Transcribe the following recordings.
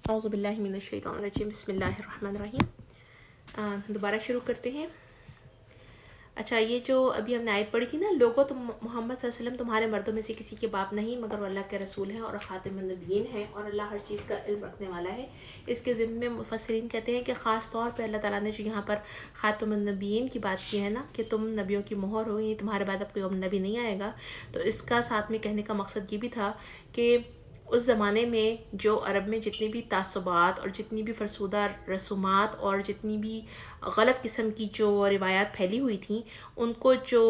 اعوذ باللہ من الشیطان الرجیم بسم اللہ الرحمن الرحیم۔ دوبارہ شروع کرتے ہیں۔ اچھا، یہ جو ابھی ہم نے آیت پڑھی تھی نا، لوگوں تم محمد صلی اللہ علیہ وسلم تمہارے مردوں میں سے کسی کے باپ نہیں مگر وہ اللہ کے رسول ہیں اور خاتم النبیین ہیں اور اللہ ہر چیز کا علم رکھنے والا ہے۔ اس کے ضمن میں مفسرین کہتے ہیں کہ خاص طور پہ اللہ تعالیٰ نے جو یہاں پر خاتم النبیین کی بات کی ہے نا، کہ تم نبیوں کی مہر ہو، یہ تمہارے بعد اب کوئی اور نبی نہیں آئے گا، تو اس کا ساتھ میں کہنے کا مقصد یہ بھی تھا کہ اس زمانے میں جو عرب میں جتنی بھی تعصبات اور جتنی بھی فرسودہ رسومات اور جتنی بھی غلط قسم کی جو روایات پھیلی ہوئی تھیں، ان کو جو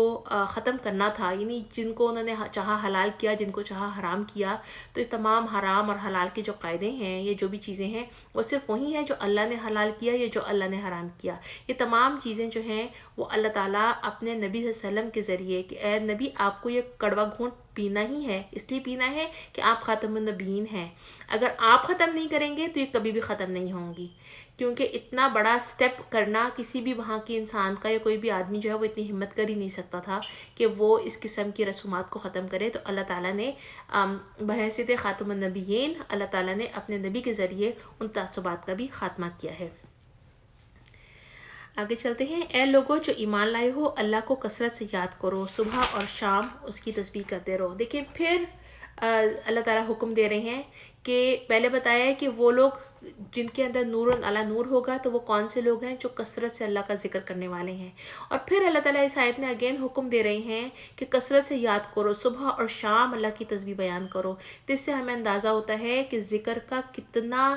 ختم کرنا تھا، یعنی جن کو انہوں نے چاہا حلال کیا، جن کو چاہا حرام کیا، تو اس تمام حرام اور حلال کے جو قاعدے ہیں، یہ جو بھی چیزیں ہیں، وہ صرف وہی ہیں جو اللہ نے حلال کیا یا جو اللہ نے حرام کیا۔ یہ تمام چیزیں جو ہیں وہ اللہ تعالیٰ اپنے نبی صلی اللہ علیہ وسلم کے ذریعے کہ اے نبی آپ کو یہ کڑوا گھونٹ پینا ہی ہے، اس لیے پینا ہے کہ آپ خاتم النبیین ہیں، اگر آپ ختم نہیں کریں گے تو یہ کبھی بھی ختم نہیں ہوں گی، کیونکہ اتنا بڑا سٹیپ کرنا کسی بھی وہاں کے انسان کا یا کوئی بھی آدمی جو ہے وہ اتنی ہمت کر ہی نہیں سکتا تھا کہ وہ اس قسم کی رسومات کو ختم کرے۔ تو اللہ تعالیٰ نے بحیثیت خاتم النبیین اللہ تعالیٰ نے اپنے نبی کے ذریعے ان تعصبات کا بھی خاتمہ کیا ہے۔ آگے چلتے ہیں۔ اے لوگوں جو ایمان لائے ہو، اللہ کو کثرت سے یاد کرو، صبح اور شام اس کی تسبیح کرتے رہو۔ دیکھیں پھر اللہ تعالیٰ حکم دے رہے ہیں کہ پہلے بتایا ہے کہ وہ لوگ جن کے اندر نور علی نور ہوگا، تو وہ کون سے لوگ ہیں؟ جو کثرت سے اللہ کا ذکر کرنے والے ہیں۔ اور پھر اللہ تعالیٰ اس آیت میں اگین حکم دے رہے ہیں کہ کثرت سے یاد کرو، صبح اور شام اللہ کی تسبیح بیان کرو۔ تو اس سے ہمیں اندازہ ہوتا ہے کہ ذکر کا کتنا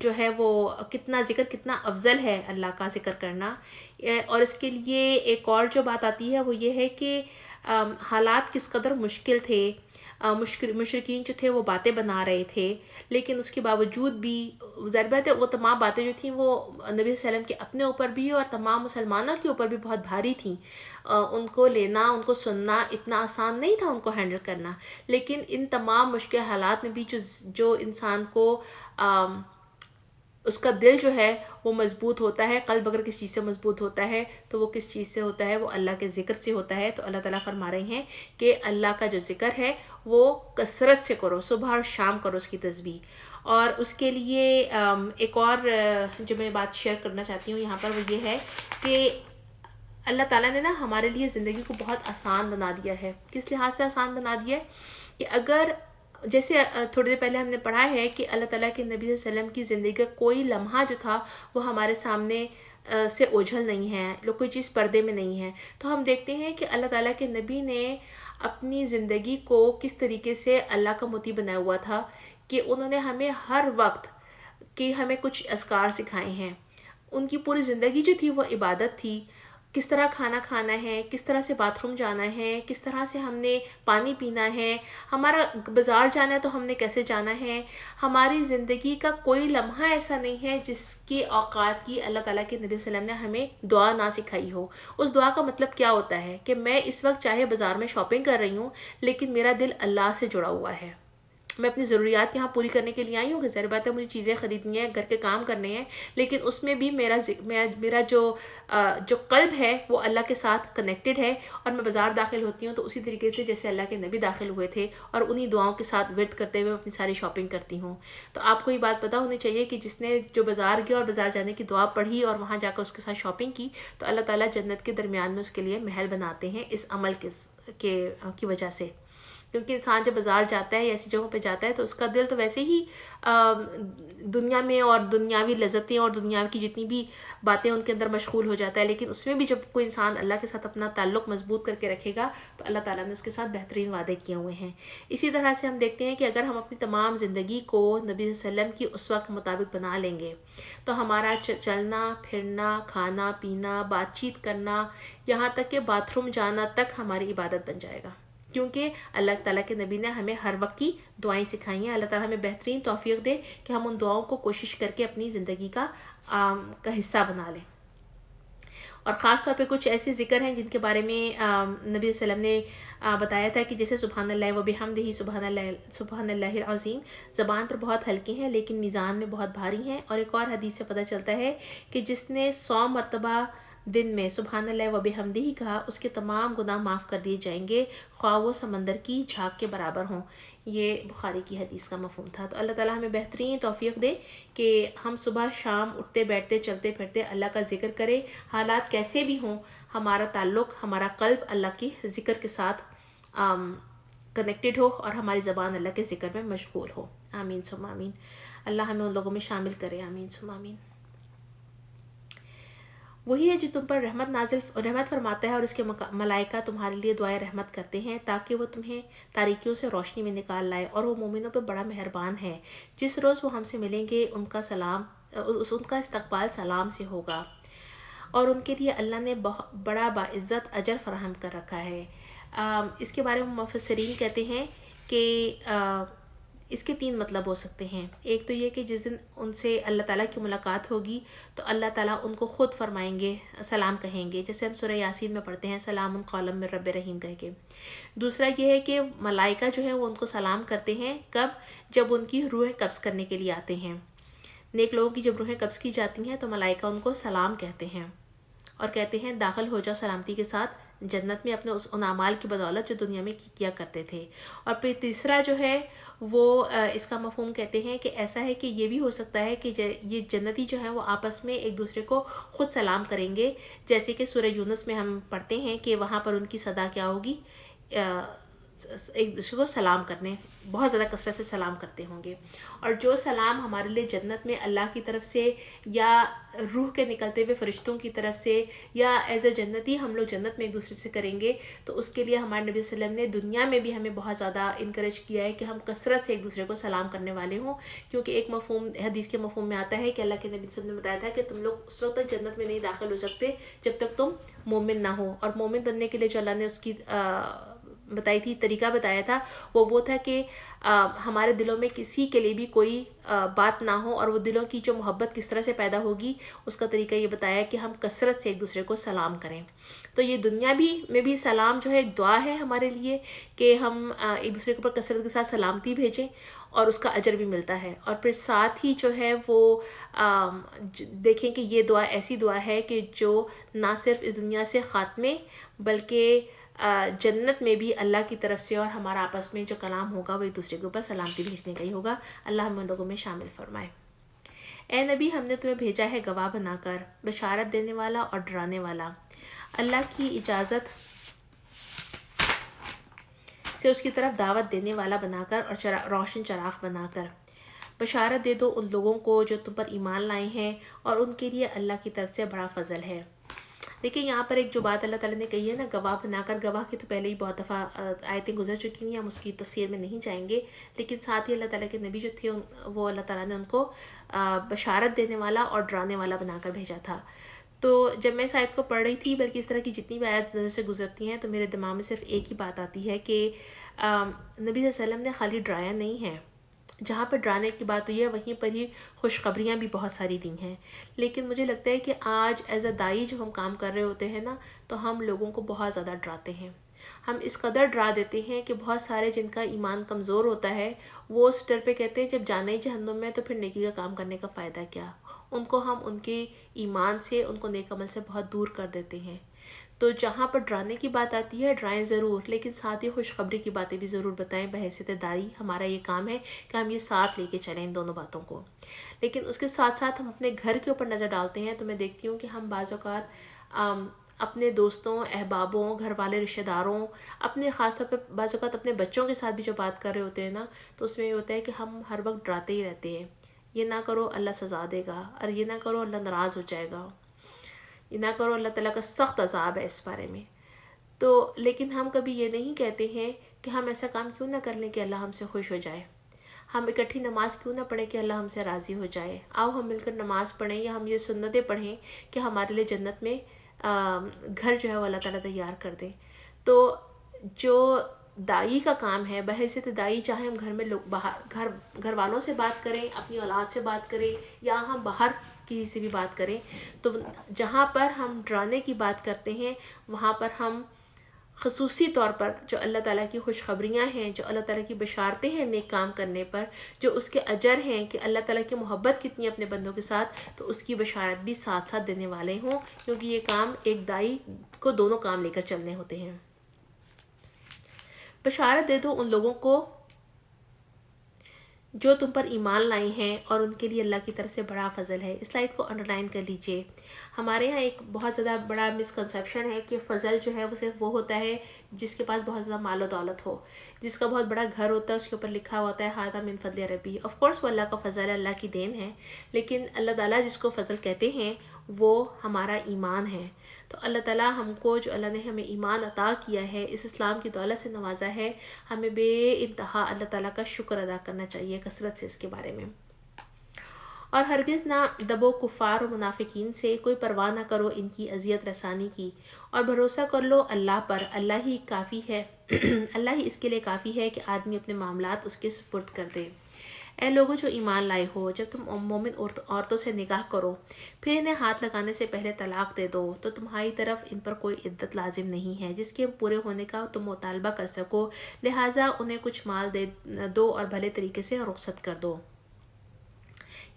جو ہے وہ کتنا ذکر کتنا افضل ہے اللہ کا ذکر کرنا۔ اور اس کے لیے ایک اور جو بات آتی ہے وہ یہ ہے کہ حالات کس قدر مشکل تھے، مشرکین جو تھے وہ باتیں بنا رہے تھے، لیکن اس کے باوجود بھی ظاہر بات ہے وہ تمام باتیں جو تھیں وہ نبی صلی اللہ علیہ وسلم کے اپنے اوپر بھی اور تمام مسلمانوں کے اوپر بھی بہت بھاری تھیں۔ ان کو لینا، ان کو سننا اتنا آسان نہیں تھا، ان کو ہینڈل کرنا، لیکن ان تمام مشکل حالات میں بھی جو انسان کو اس کا دل جو ہے وہ مضبوط ہوتا ہے، قلب اگر کس چیز سے مضبوط ہوتا ہے تو وہ کس چیز سے ہوتا ہے؟ وہ اللہ کے ذکر سے ہوتا ہے۔ تو اللہ تعالیٰ فرما رہے ہیں کہ اللہ کا جو ذکر ہے وہ کثرت سے کرو، صبح اور شام کرو اس کی تسبیح۔ اور اس کے لیے ایک اور جو میں بات شیئر کرنا چاہتی ہوں یہاں پر وہ یہ ہے کہ اللہ تعالیٰ نے نا ہمارے لیے زندگی کو بہت آسان بنا دیا ہے۔ کس لحاظ سے آسان بنا دیا ہے؟ کہ اگر جیسے تھوڑی دیر پہلے ہم نے پڑھا ہے کہ اللہ تعالیٰ کے نبی صلی اللہ علیہ وسلم کی زندگی کا کوئی لمحہ جو تھا وہ ہمارے سامنے سے اوجھل نہیں ہے، کوئی چیز پردے میں نہیں ہے۔ تو ہم دیکھتے ہیں کہ اللہ تعالیٰ کے نبی نے اپنی زندگی کو کس طریقے سے اللہ کا مطیع بنایا ہوا تھا کہ انہوں نے ہمیں ہر وقت کہ ہمیں کچھ اذکار سکھائے ہیں۔ ان کی پوری زندگی جو تھی وہ عبادت تھی، کس طرح کھانا کھانا ہے، کس طرح سے باتھ روم جانا ہے، کس طرح سے ہم نے پانی پینا ہے، ہمارا بازار جانا ہے تو ہم نے کیسے جانا ہے۔ ہماری زندگی کا کوئی لمحہ ایسا نہیں ہے جس کے اوقات کی اللہ تعالیٰ کے نبی صلی اللہ علیہ وسلم نے ہمیں دعا نہ سکھائی ہو۔ اس دعا کا مطلب کیا ہوتا ہے کہ میں اس وقت چاہے بازار میں شاپنگ کر رہی ہوں لیکن میرا دل اللہ سے جڑا ہوا ہے، میں اپنی ضروریات یہاں پوری کرنے کے لیے آئی ہوں کہ ظاہر بات ہے مجھے چیزیں خریدنی ہیں، گھر کے کام کرنے ہیں، لیکن اس میں بھی میرا جو قلب ہے وہ اللہ کے ساتھ کنیکٹڈ ہے، اور میں بازار داخل ہوتی ہوں تو اسی طریقے سے جیسے اللہ کے نبی داخل ہوئے تھے اور انہی دعاؤں کے ساتھ ورد کرتے ہوئے اپنی ساری شاپنگ کرتی ہوں۔ تو آپ کو یہ بات پتہ ہونی چاہیے کہ جس نے جو بازار گیا اور بازار جانے کی دعا پڑھی اور وہاں جا کر اس کے ساتھ شاپنگ کی، تو اللہ تعالیٰ جنت کے درمیان میں اس کے لیے محل بناتے ہیں اس عمل کی وجہ سے۔ کیونکہ انسان جب بازار جاتا ہے یا ایسی جگہوں پہ جاتا ہے تو اس کا دل تو ویسے ہی دنیا میں اور دنیاوی لذتیں اور دنیا کی جتنی بھی باتیں ان کے اندر مشغول ہو جاتا ہے، لیکن اس میں بھی جب کوئی انسان اللہ کے ساتھ اپنا تعلق مضبوط کر کے رکھے گا تو اللہ تعالیٰ نے اس کے ساتھ بہترین وعدے کیے ہوئے ہیں۔ اسی طرح سے ہم دیکھتے ہیں کہ اگر ہم اپنی تمام زندگی کو نبی صلی اللہ علیہ وسلم کی اسوہ کے مطابق بنا لیں گے تو ہمارا چلنا پھرنا، کھانا پینا، بات چیت کرنا، یہاں تک کہ باتھ روم جانا تک ہماری عبادت بن جائے گا، کیونکہ اللہ تعالیٰ کے نبی نے ہمیں ہر وقت کی دعائیں سکھائی ہیں۔ اللہ تعالیٰ ہمیں بہترین توفیق دے کہ ہم ان دعاؤں کو کوشش کر کے اپنی زندگی کا حصہ بنا لیں۔ اور خاص طور پہ کچھ ایسے ذکر ہیں جن کے بارے میں نبی صلی اللہ علیہ وسلم نے بتایا تھا کہ جیسے سبحان اللہ و بحمدہ سبحان اللہ العظیم، زبان پر بہت ہلکے ہیں لیکن میزان میں بہت بھاری ہیں۔ اور ایک اور حدیث سے پتہ چلتا ہے کہ جس نے 100 مرتبہ دن میں سبحان اللہ و بحمدہ کہا، اس کے تمام گناہ معاف کر دیے جائیں گے، خواہ وہ سمندر کی جھاگ کے برابر ہوں۔ یہ بخاری کی حدیث کا مفہوم تھا۔ تو اللہ تعالیٰ ہمیں بہترین توفیق دے کہ ہم صبح شام اٹھتے بیٹھتے چلتے پھرتے اللہ کا ذکر کریں، حالات کیسے بھی ہوں، ہمارا تعلق، ہمارا قلب اللہ کی ذکر کے ساتھ کنیکٹڈ ہو اور ہماری زبان اللہ کے ذکر میں مشغول ہو۔ آمین ثم آمین۔ اللہ ہمیں ان لوگوں میں شامل کرے، آمین ثم آمین۔ وہی ہے جو تم پر رحمت فرماتا ہے، اور اس کے ملائکہ تمہارے لیے دعائیں رحمت کرتے ہیں تاکہ وہ تمہیں تاریکیوں سے روشنی میں نکال لائے، اور وہ مومنوں پہ بڑا مہربان ہے۔ جس روز وہ ہم سے ملیں گے ان کا استقبال سلام سے ہوگا، اور ان کے لیے اللہ نے بڑا باعزت اجر فراہم کر رکھا ہے۔ اس کے بارے میں مفسرین کہتے ہیں کہ اس کے 3 مطلب ہو سکتے ہیں۔ ایک تو یہ کہ جس دن ان سے اللہ تعالیٰ کی ملاقات ہوگی تو اللہ تعالیٰ ان کو خود فرمائیں گے، سلام کہیں گے، جیسے ہم سورہ یاسین میں پڑھتے ہیں سلام قولا من رب رحیم کہہ کے۔ دوسرا یہ ہے کہ ملائکہ جو ہیں وہ ان کو سلام کرتے ہیں، کب؟ جب ان کی روحیں قبض کرنے کے لیے آتے ہیں۔ نیک لوگوں کی جب روحیں قبض کی جاتی ہیں تو ملائکہ ان کو سلام کہتے ہیں اور کہتے ہیں داخل ہو جاؤ سلامتی کے ساتھ جنت میں، اپنے ان اعمال کی بدولت جو دنیا میں کیا کرتے تھے۔ اور پھر تیسرا جو ہے وہ اس کا مفہوم کہتے ہیں کہ ایسا ہے کہ یہ بھی ہو سکتا ہے کہ یہ جنتی جو ہیں وہ آپس میں ایک دوسرے کو خود سلام کریں گے، جیسے کہ سورہ یونس میں ہم پڑھتے ہیں کہ وہاں پر ان کی صدا کیا ہوگی، ایک دوسرے کو سلام کرنے، بہت زیادہ کثرت سے سلام کرتے ہوں گے۔ اور جو سلام ہمارے لیے جنت میں اللہ کی طرف سے یا روح کے نکلتے ہوئے فرشتوں کی طرف سے یا ایز اے جنتی ہم لوگ جنت میں ایک دوسرے سے کریں گے، تو اس کے لیے ہمارے نبی صلی اللہ علیہ وسلم نے دنیا میں بھی ہمیں بہت زیادہ انکریج کیا ہے کہ ہم کثرت سے ایک دوسرے کو سلام کرنے والے ہوں، کیونکہ ایک مفہوم حدیث کے مفہوم میں آتا ہے کہ اللہ کے نبی صلی اللہ علیہ وسلم نے بتایا تھا کہ تم لوگ اس وقت تک جنت میں نہیں داخل ہو سکتے جب تک تم مومن نہ ہو، اور مومن بننے کے لیے جو اللہ نے اس کی بتائی تھی، طریقہ بتایا تھا، وہ تھا کہ ہمارے دلوں میں کسی کے لیے بھی کوئی بات نہ ہو، اور وہ دلوں کی جو محبت کس طرح سے پیدا ہوگی اس کا طریقہ یہ بتایا کہ ہم کثرت سے ایک دوسرے کو سلام کریں۔ تو یہ دنیا میں بھی سلام جو ہے ایک دعا ہے ہمارے لیے کہ ہم ایک دوسرے کے اوپر کثرت کے ساتھ سلامتی بھیجیں، اور اس کا اجر بھی ملتا ہے۔ اور پھر ساتھ ہی جو ہے وہ دیکھیں کہ یہ دعا ایسی دعا ہے کہ جو نہ صرف اس دنیا سے خاتمے بلکہ جنت میں بھی اللہ کی طرف سے اور ہمارا آپس میں جو کلام ہوگا وہ ایک دوسرے کے اوپر سلامتی بھیجنے کا ہی ہوگا۔ اللہ ہم ان لوگوں میں شامل فرمائے۔ اے نبی، ہم نے تمہیں بھیجا ہے گواہ بنا کر، بشارت دینے والا اور ڈرانے والا، اللہ کی اجازت سے اس کی طرف دعوت دینے والا بنا کر اور روشن چراغ بنا کر۔ بشارت دے دو ان لوگوں کو جو تم پر ایمان لائے ہیں، اور ان کے لیے اللہ کی طرف سے بڑا فضل ہے۔ دیکھیں یہاں پر ایک جو بات اللہ تعالیٰ نے کہی ہے نا، گواہ بنا کر، گواہ کی تو پہلے ہی بہت دفعہ آیتیں گزر چکی ہیں، ہم اس کی تفسیر میں نہیں جائیں گے، لیکن ساتھ ہی اللہ تعالیٰ کے نبی جو تھے وہ اللہ تعالیٰ نے ان کو بشارت دینے والا اور ڈرانے والا بنا کر بھیجا تھا۔ تو جب میں اس آیت کو پڑھ رہی تھی، بلکہ اس طرح کی جتنی بھی آیت نظر سے گزرتی ہیں، تو میرے دماغ میں صرف ایک ہی بات آتی ہے کہ نبی صلی اللہ علیہ وسلم نے خالی ڈرایا نہیں ہے، جہاں پر ڈرانے کی بات ہوئی ہے وہیں پر ہی خوشخبریاں بھی بہت ساری دی ہیں۔ لیکن مجھے لگتا ہے کہ آج ایز اے دائی جب ہم کام کر رہے ہوتے ہیں نا، تو ہم لوگوں کو بہت زیادہ ڈراتے ہیں، ہم اس قدر ڈرا دیتے ہیں کہ بہت سارے جن کا ایمان کمزور ہوتا ہے وہ اس ڈر پہ کہتے ہیں جب جانا ہی جہنم میں تو پھر نیکی کا کام کرنے کا فائدہ کیا۔ ان کو ہم ان کے ایمان سے، ان کو نیک عمل سے بہت دور کر دیتے ہیں۔ تو جہاں پر ڈرانے کی بات آتی ہے ڈرائیں ضرور، لیکن ساتھ ہی خوشخبری کی باتیں بھی ضرور بتائیں۔ بحیثیت دائی ہمارا یہ کام ہے کہ ہم یہ ساتھ لے کے چلیں ان دونوں باتوں کو۔ لیکن اس کے ساتھ ساتھ ہم اپنے گھر کے اوپر نظر ڈالتے ہیں تو میں دیکھتی ہوں کہ ہم بعض اوقات اپنے دوستوں، احبابوں، گھر والے، رشتہ داروں، اپنے خاص طور پہ بعض اوقات اپنے بچوں کے ساتھ بھی جو بات کر رہے ہوتے ہیں نا، تو اس میں یہ ہوتا ہے کہ ہم ہر وقت ڈراتے ہی رہتے ہیں، یہ نہ کرو اللہ سزا دے گا، اور یہ نہ کرو اللہ ناراض ہو جائے گا، یہ نہ کرو اللہ تعالیٰ کا سخت عذاب ہے اس بارے میں۔ تو لیکن ہم کبھی یہ نہیں کہتے ہیں کہ ہم ایسا کام کیوں نہ کر لیں کہ اللہ ہم سے خوش ہو جائے، ہم اکٹھی نماز کیوں نہ پڑھیں کہ اللہ ہم سے راضی ہو جائے، آؤ ہم مل کر نماز پڑھیں، یا ہم یہ سنتیں پڑھیں کہ ہمارے لیے جنت میں گھر جو ہے وہ اللہ تعالیٰ تیار کر دے۔ تو جو دائی کا کام ہے، بحیثیت دائی، چاہے ہم گھر میں گھر والوں سے بات کریں، اپنی اولاد سے بات کریں، یا ہم باہر کسی سے بھی بات کریں، تو جہاں پر ہم ڈرانے کی بات کرتے ہیں وہاں پر ہم خصوصی طور پر جو اللہ تعالیٰ کی خوشخبریاں ہیں، جو اللہ تعالیٰ کی بشارتیں ہیں نیک کام کرنے پر، جو اس کے اجر ہیں کہ اللہ تعالیٰ کی محبت کتنی اپنے بندوں کے ساتھ، تو اس کی بشارت بھی ساتھ ساتھ دینے والے ہوں، کیونکہ یہ کام ایک دائی کو دونوں کام لے کر چلنے ہوتے ہیں۔ بشارت دے دو ان لوگوں کو جو تم پر ایمان لائے ہیں اور ان کے لیے اللہ کی طرف سے بڑا فضل ہے۔ اس سلائڈ کو انڈرلائن کر لیجئے۔ ہمارے ہاں ایک بہت زیادہ بڑا مسکنسیپشن ہے کہ فضل جو ہے وہ صرف وہ ہوتا ہے جس کے پاس بہت زیادہ مال و دولت ہو، جس کا بہت بڑا گھر ہوتا ہے، اس کے اوپر لکھا ہوتا ہے ھذا من فضل ربی۔ آف کورس وہ اللہ کا فضل ہے، اللہ کی دین ہے، لیکن اللہ تعالیٰ جس کو فضل کہتے ہیں وہ ہمارا ایمان ہے۔ تو اللہ تعالیٰ ہم کو، جو اللہ نے ہمیں ایمان عطا کیا ہے، اس اسلام کی دولت سے نوازا ہے، ہمیں بے انتہا اللہ تعالیٰ کا شکر ادا کرنا چاہیے کثرت سے اس کے بارے میں۔ اور ہرگز نہ دبو کفار و منافقین سے، کوئی پرواہ نہ کرو ان کی اذیت رسانی کی، اور بھروسہ کر لو اللہ پر، اللہ ہی کافی ہے اللہ ہی اس کے لیے کافی ہے کہ آدمی اپنے معاملات اس کے سپرد کر دے۔ اے لوگوں جو ایمان لائے ہو، جب تم مومن عورتوں سے نکاح کرو، پھر انہیں ہاتھ لگانے سے پہلے طلاق دے دو، تو تمہاری طرف ان پر کوئی عدت لازم نہیں ہے جس کے پورے ہونے کا تم مطالبہ کر سکو، لہٰذا انہیں کچھ مال دے دو اور بھلے طریقے سے رخصت کر دو۔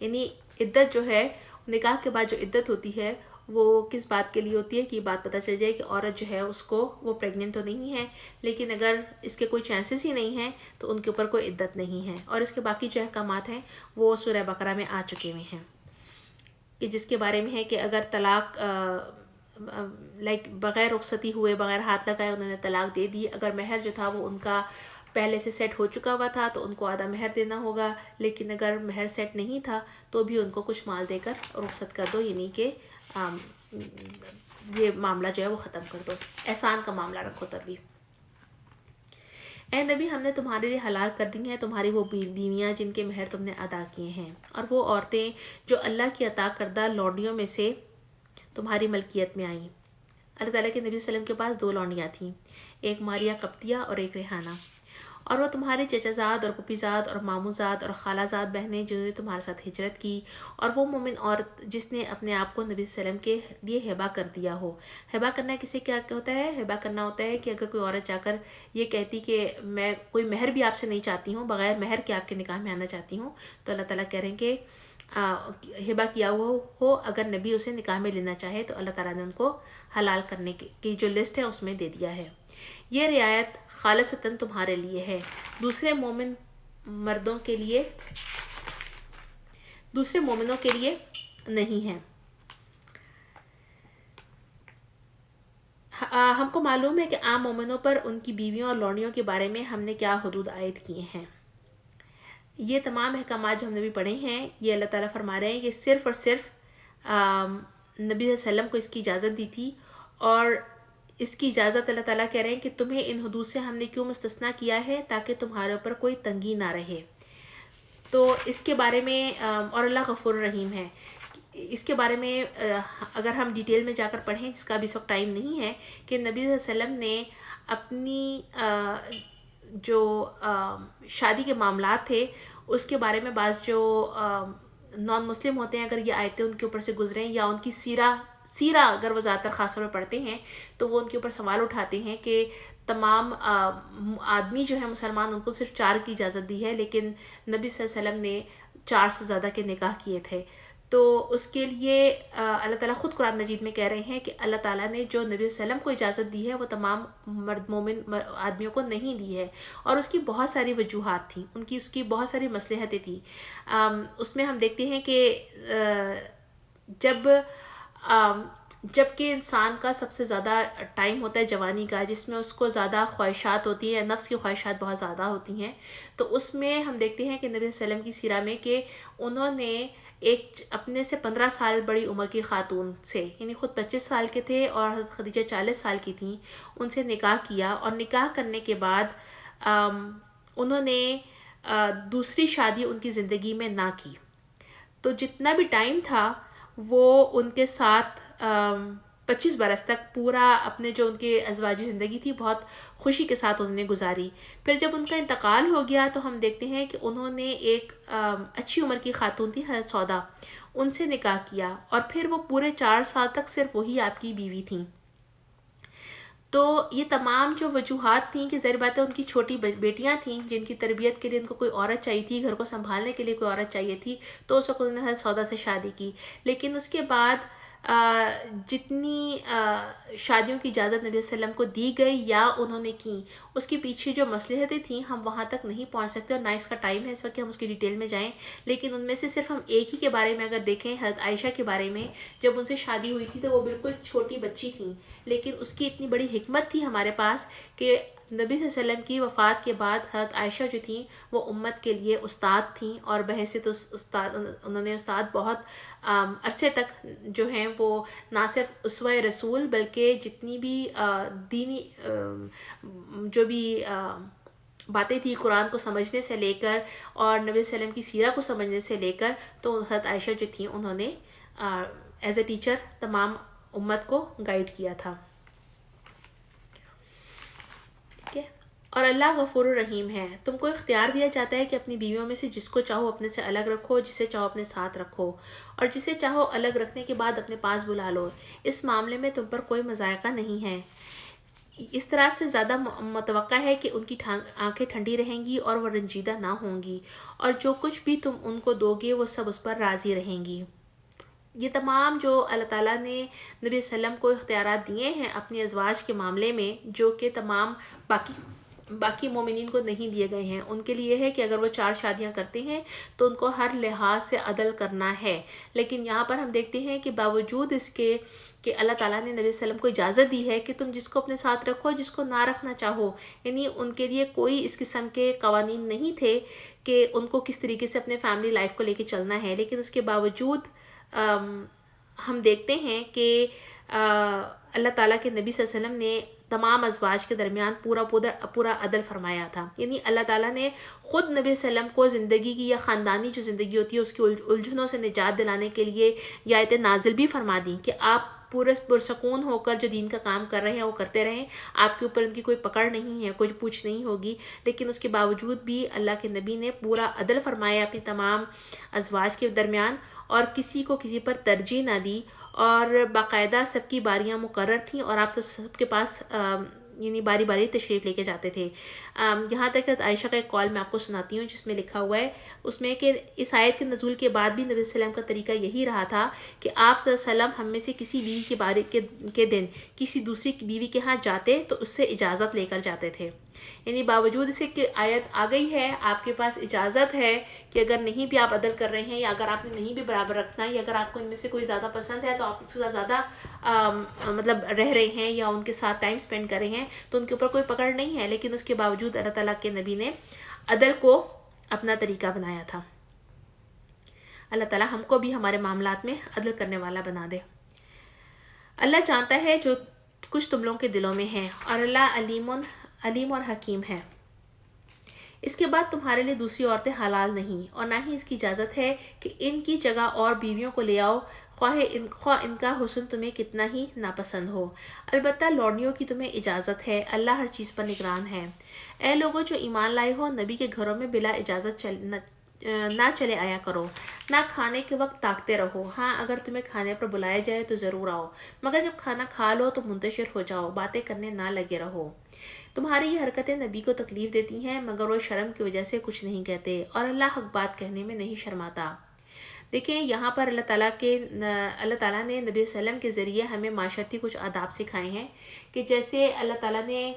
یعنی عدت جو ہے، نکاح کے بعد جو عدت ہوتی ہے وہ کس بات کے لیے ہوتی ہے کہ یہ بات پتہ چل جائے کہ عورت جو ہے اس کو، وہ پریگننٹ تو نہیں ہے، لیکن اگر اس کے کوئی چانسز ہی نہیں ہیں تو ان کے اوپر کوئی عدت نہیں ہے۔ اور اس کے باقی جو احکامات ہیں وہ سورہ بقرہ میں آ چکے ہوئے ہیں، کہ جس کے بارے میں ہے کہ اگر طلاق بغیر رخصتی ہوئے، بغیر ہاتھ لگائے انہوں نے طلاق دے دی، اگر مہر جو تھا وہ ان کا پہلے سے سیٹ ہو چکا ہوا تھا تو ان کو آدھا مہر دینا ہوگا، لیکن اگر مہر سیٹ نہیں تھا تو بھی ان کو کچھ مال دے کر رخصت کر دو، یعنی کہ یہ معاملہ جو ہے وہ ختم کر دو، احسان کا معاملہ رکھو تبھی۔ اے نبی، ہم نے تمہارے لیے حلال کر دی ہیں تمہاری وہ بیویاں جن کے مہر تم نے ادا کیے ہیں، اور وہ عورتیں جو اللہ کی عطا کردہ لونڈیوں میں سے تمہاری ملکیت میں آئیں۔ اللہ تعالیٰ کے نبی صلی اللہ علیہ وسلم کے پاس 2 لونڈیاں تھیں، ایک ماریہ قبطیہ اور ایک ریحانہ، اور وہ تمہارے چچا زاد اور پھپھی زاد اور ماموں زاد اور خالہ زاد بہنیں جنہوں نے تمہارے ساتھ ہجرت کی، اور وہ مومن عورت جس نے اپنے آپ کو نبی صلی اللہ علیہ وسلم کے لیے ہبہ کر دیا ہو۔ ہبہ کرنا کسے کیا ہوتا ہے؟ ہبہ کرنا ہوتا ہے کہ اگر کوئی عورت جا کر یہ کہتی کہ میں کوئی مہر بھی آپ سے نہیں چاہتی ہوں، بغیر مہر کے آپ کے نکاح میں آنا چاہتی ہوں، تو اللہ تعالیٰ کہہ رہے ہیں کہ ہبہ کیا ہوا ہو، اگر نبی اسے نکاح میں لینا چاہے تو اللہ تعالیٰ نے ان کو حلال کرنے کی جو لسٹ ہے اس میں دے دیا ہے۔ یہ رعایت خالصتاً تمہارے لیے ہے، دوسرے مومن مردوں کے لیے، دوسرے مومنوں کے لیے نہیں ہے۔ ہم کو معلوم ہے کہ عام مومنوں پر ان کی بیویوں اور لونڈیوں کے بارے میں ہم نے کیا حدود عائد کیے ہیں۔ یہ تمام احکامات جو ہم نے بھی پڑھے ہیں، یہ اللہ تعالیٰ فرما رہے ہیں کہ صرف اور صرف نبی صلی اللہ علیہ وسلم کو اس کی اجازت دی تھی، اور اس کی اجازت اللہ تعالیٰ کہہ رہے ہیں کہ تمہیں ان حدود سے ہم نے کیوں مستثنیٰ کیا ہے، تاکہ تمہارے اوپر کوئی تنگی نہ رہے۔ تو اس کے بارے میں، اور اللہ غفور رحیم ہے، اس کے بارے میں اگر ہم ڈیٹیل میں جا کر پڑھیں، جس کا بھی اس وقت ٹائم نہیں ہے، کہ نبی صلی اللہ علیہ وسلم نے اپنی جو شادی کے معاملات تھے اس کے بارے میں بعض جو نان مسلم ہوتے ہیں، اگر یہ آیتیں ان کے اوپر سے گزریں یا ان کی سیرہ اگر وہ زیادہ تر خاص طور پہ پڑھتے ہیں تو وہ ان کے اوپر سوال اٹھاتے ہیں کہ تمام آدمی جو ہے مسلمان، ان کو صرف 4 کی اجازت دی ہے، لیکن نبی صلی اللہ علیہ وسلم نے 4 سے زیادہ کے نکاح کیے تھے۔ تو اس کے لیے اللہ تعالیٰ خود قرآن مجید میں کہہ رہے ہیں کہ اللہ تعالیٰ نے جو نبی صلی اللہ علیہ وسلم کو اجازت دی ہے وہ تمام مرد مومن آدمیوں کو نہیں دی ہے، اور اس کی بہت ساری وجوہات تھیں، اس کی بہت ساری مصلحتیں تھیں۔ اس میں ہم دیکھتے ہیں کہ جب کہ انسان کا سب سے زیادہ ٹائم ہوتا ہے جوانی کا، جس میں اس کو زیادہ خواہشات ہوتی ہیں، نفس کی خواہشات بہت زیادہ ہوتی ہیں، تو اس میں ہم دیکھتے ہیں کہ نبی صلی اللہ علیہ وسلم کی سیرہ میں کہ انہوں نے ایک اپنے سے 15 سال بڑی عمر کی خاتون سے، یعنی خود 25 سال کے تھے اور حضرت خدیجہ 40 سال کی تھیں، ان سے نکاح کیا، اور نکاح کرنے کے بعد انہوں نے دوسری شادی ان کی زندگی میں نہ کی۔ تو جتنا بھی ٹائم تھا وہ ان کے ساتھ 25 برس تک پورا اپنے جو ان کے ازواجی زندگی تھی بہت خوشی کے ساتھ انہوں نے گزاری۔ پھر جب ان کا انتقال ہو گیا تو ہم دیکھتے ہیں کہ انہوں نے ایک اچھی عمر کی خاتون تھی حضرت سودا، ان سے نکاح کیا، اور پھر وہ پورے 4 سال تک صرف وہی آپ کی بیوی تھیں۔ تو یہ تمام جو وجوہات تھیں کہ ظاہر بات ہے ان کی چھوٹی بیٹیاں تھیں جن کی تربیت کے لیے ان کو کوئی عورت چاہیے تھی، گھر کو سنبھالنے کے لیے کوئی عورت چاہیے تھی، تو اس وقت انہوں نے حضرت سودا سے شادی کی. لیکن اس کے بعد جتنی شادیوں کی اجازت نبی صلی اللہ علیہ وسلم کو دی گئی یا انہوں نے کی، اس کے پیچھے جو مصلحتیں تھیں ہم وہاں تک نہیں پہنچ سکتے، اور نہ اس کا ٹائم ہے اس وقت کہ ہم اس کی ڈیٹیل میں جائیں. لیکن ان میں سے صرف ہم ایک ہی کے بارے میں اگر دیکھیں، حضرت عائشہ کے بارے میں، جب ان سے شادی ہوئی تھی تو وہ بالکل چھوٹی بچی تھیں، لیکن اس کی اتنی بڑی حکمت تھی ہمارے پاس کہ نبی صلی اللہ علیہ وسلم کی وفات کے بعد حضرت عائشہ جو تھیں وہ امت کے لیے استاد تھیں، اور بحیثیت استاد انہوں نے استاد بہت عرصے تک جو ہیں وہ نہ صرف اسوہ رسول بلکہ جتنی بھی دینی جو بھی باتیں تھی قرآن کو سمجھنے سے لے کر اور نبی صلی اللہ علیہ وسلم کی سیرہ کو سمجھنے سے لے کر، تو حضرت عائشہ جو تھیں انہوں نے ایز اے ٹیچر تمام امت کو گائیڈ کیا تھا. ٹھیک ہے. اور اللہ غفور الرحیم ہے. تم کو اختیار دیا جاتا ہے کہ اپنی بیویوں میں سے جس کو چاہو اپنے سے الگ رکھو، جسے چاہو اپنے ساتھ رکھو، اور جسے چاہو الگ رکھنے کے بعد اپنے پاس بلا لو. اس معاملے میں تم پر کوئی مضائقہ نہیں ہے. اس طرح سے زیادہ متوقع ہے کہ ان کی آنکھیں ٹھنڈی رہیں گی اور وہ رنجیدہ نہ ہوں گی، اور جو کچھ بھی تم ان کو دو گے وہ سب اس پر راضی رہیں گی. یہ تمام جو اللہ تعالیٰ نے نبی صلی اللہ علیہ وسلم کو اختیارات دیے ہیں اپنی ازواج کے معاملے میں، جو کہ تمام باقی مومنین کو نہیں دیے گئے ہیں. ان کے لیے ہے کہ اگر وہ 4 شادیاں کرتے ہیں تو ان کو ہر لحاظ سے عدل کرنا ہے. لیکن یہاں پر ہم دیکھتے ہیں کہ باوجود اس کے کہ اللہ تعالیٰ نے نبی صلی اللہ علیہ وسلم کو اجازت دی ہے کہ تم جس کو اپنے ساتھ رکھو، جس کو نہ رکھنا چاہو، یعنی ان کے لیے کوئی اس قسم کے قوانین نہیں تھے کہ ان کو کس طریقے سے اپنے فیملی لائف کو لے کے چلنا ہے. لیکن اس کے باوجود ہم دیکھتے ہیں کہ اللہ تعالیٰ کے نبی صلی اللہ علیہ وسلم نے تمام ازواج کے درمیان پورا عدل فرمایا تھا. یعنی اللہ تعالیٰ نے خود نبی صلی اللہ علیہ وسلم کو زندگی کی یا خاندانی جو زندگی ہوتی ہے اس کی الجھنوں سے نجات دلانے کے لیے یہ آیتیں نازل بھی فرما دیں کہ آپ پورے پرسکون ہو کر جو دین کا کام کر رہے ہیں وہ کرتے رہیں، آپ کے اوپر ان کی کوئی پکڑ نہیں ہے، کوئی پوچھ نہیں ہوگی. لیکن اس کے باوجود بھی اللہ کے نبی نے پورا عدل فرمایا اپنی تمام ازواج کے درمیان، اور کسی کو کسی پر ترجیح نہ دی، اور باقاعدہ سب کی باریاں مقرر تھیں، اور آپ سب کے پاس یعنی باری باری تشریف لے کے جاتے تھے. یہاں تک کہ عائشہ کا ایک قول میں آپ کو سناتی ہوں جس میں لکھا ہوا ہے اس میں کہ اس آیت کے نزول کے بعد بھی نبی صلی اللہ علیہ وسلم کا طریقہ یہی رہا تھا کہ آپ صلی اللہ علیہ وسلم ہم میں سے کسی بیوی کے بارے کے دن کسی دوسری بیوی کے ہاں جاتے تو اس سے اجازت لے کر جاتے تھے. یعنی باوجود اسے کہ آیت آ گئی ہے، آپ کے پاس اجازت ہے کہ اگر نہیں بھی آپ عدل کر رہے ہیں، یا اگر آپ نے نہیں بھی برابر رکھنا ہے، یا اگر آپ کو ان میں سے کوئی زیادہ پسند ہے تو آپ اس کے ساتھ زیادہ مطلب رہ رہے ہیں یا ان کے ساتھ ٹائم سپینڈ کر رہے ہیں، تو ان کے اوپر کوئی پکڑ نہیں ہے. لیکن اس کے باوجود اللہ تعالیٰ کے نبی نے عدل کو اپنا طریقہ بنایا تھا. اللہ تعالیٰ ہم کو بھی ہمارے معاملات میں عدل کرنے والا بنا دے. اللہ جانتا ہے جو کچھ تم لوگوں کے دلوں میں ہے، اور اللہ علیم اور حکیم ہے. اس کے بعد تمہارے لیے دوسری عورتیں حلال نہیں، اور نہ ہی اس کی اجازت ہے کہ ان کی جگہ اور بیویوں کو لے آؤ، خواہ ان کا حسن تمہیں کتنا ہی ناپسند ہو. البتہ لوڑنیوں کی تمہیں اجازت ہے، اللہ ہر چیز پر نگران ہے. اے لوگوں جو ایمان لائے ہو، نبی کے گھروں میں بلا اجازت نہ چلے آیا کرو، نہ کھانے کے وقت تاکتے رہو. ہاں اگر تمہیں کھانے پر بلایا جائے تو ضرور آؤ، مگر جب کھانا کھا لو تو منتشر ہو جاؤ، باتیں کرنے نہ لگے رہو. تمہاری یہ حرکتیں نبی کو تکلیف دیتی ہیں، مگر وہ شرم کی وجہ سے کچھ نہیں کہتے، اور اللہ حق بات کہنے میں نہیں شرماتا. دیکھیں یہاں پر اللہ تعالیٰ نے نبی صلی اللہ علیہ وسلم کے ذریعے ہمیں معاشرتی کچھ آداب سکھائے ہیں کہ جیسے اللہ تعالیٰ نے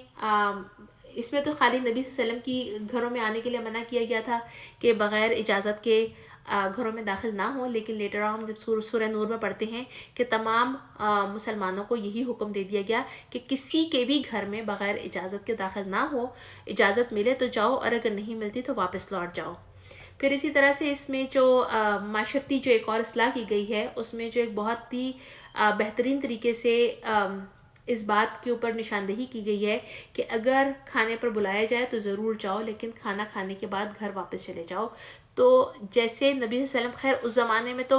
اس میں تو خالی نبی صلی اللہ علیہ وسلم کی گھروں میں آنے کے لیے منع کیا گیا تھا کہ بغیر اجازت کے گھروں میں داخل نہ ہوں، لیکن لیٹر آن جب سورہ نور میں پڑھتے ہیں کہ تمام مسلمانوں کو یہی حکم دے دیا گیا کہ کسی کے بھی گھر میں بغیر اجازت کے داخل نہ ہو، اجازت ملے تو جاؤ اور اگر نہیں ملتی تو واپس لوٹ جاؤ. پھر اسی طرح سے اس میں جو معاشرتی جو ایک اور اصلاح کی گئی ہے اس میں جو ایک بہت ہی بہترین طریقے سے اس بات کے اوپر نشاندہی کی گئی ہے کہ اگر کھانے پر بلایا جائے تو ضرور جاؤ، لیکن کھانا کھانے کے بعد گھر واپس چلے جاؤ. تو جیسے نبی صلی اللہ علیہ وسلم، خیر اس زمانے میں تو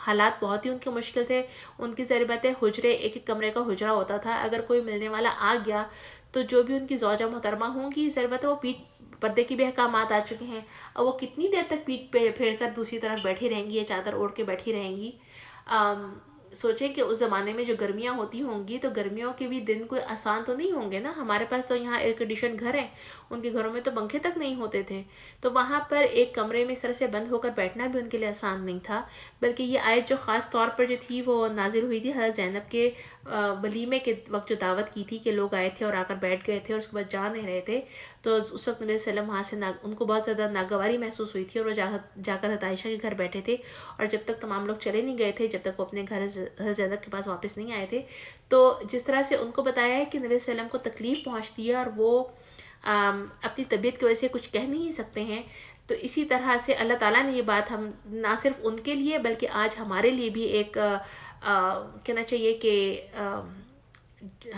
حالات بہت ہی ان کے مشکل تھے، ان کی ظاہر بات ہے حجرے ایک کمرے کا حجرہ ہوتا تھا، اگر کوئی ملنے والا آ گیا تو جو بھی ان کی زوجہ محترمہ ہوں گی ظاہر بات ہے وہ پردے کی بھی احکامات آ چکے ہیں، اور وہ کتنی دیر تک پیٹ پہ پھیر کر دوسری طرف بیٹھی رہیں گی یا چادر اوڑھ کے بیٹھی رہیں گی. سوچیں کہ اس زمانے میں جو گرمیاں ہوتی ہوں گی تو گرمیوں کے بھی دن کوئی آسان تو نہیں ہوں گے نا. ہمارے پاس تو یہاں ایئر کنڈیشن گھر ہیں, ان کے گھروں میں تو پنکھے تک نہیں ہوتے تھے. تو وہاں پر ایک کمرے میں اس طرح سے بند ہو کر بیٹھنا بھی ان کے لیے آسان نہیں تھا. بلکہ یہ آیت جو خاص طور پر جو تھی وہ نازل ہوئی تھی حضرت زینب کے ولیمے کے وقت جو دعوت کی تھی کہ لوگ آئے تھے اور آ کر بیٹھ گئے تھے اور اس کے بعد جا نہیں رہے تھے. تو اس وقت نبی صلی اللہ علیہ وسلم وہاں سے ان کو بہت زیادہ ناگواری محسوس ہوئی تھی اور وہ جا کر حضرت عائشہ کے گھر بیٹھے تھے. اور جب تک تمام لوگ چلے نہیں گئے تھے, جب تک وہ اپنے گھر حضرت زینب کے پاس واپس نہیں آئے تھے, تو جس طرح سے ان کو بتایا ہے کہ نبی صلی اللہ علیہ وسلم کو تکلیف پہنچتی ہے اور وہ اپنی طبیعت کی وجہ سے کچھ کہہ نہیں سکتے ہیں, تو اسی طرح سے اللہ تعالیٰ نے یہ بات ہم نہ صرف ان کے لیے بلکہ آج ہمارے لیے بھی ایک کہنا چاہیے کہ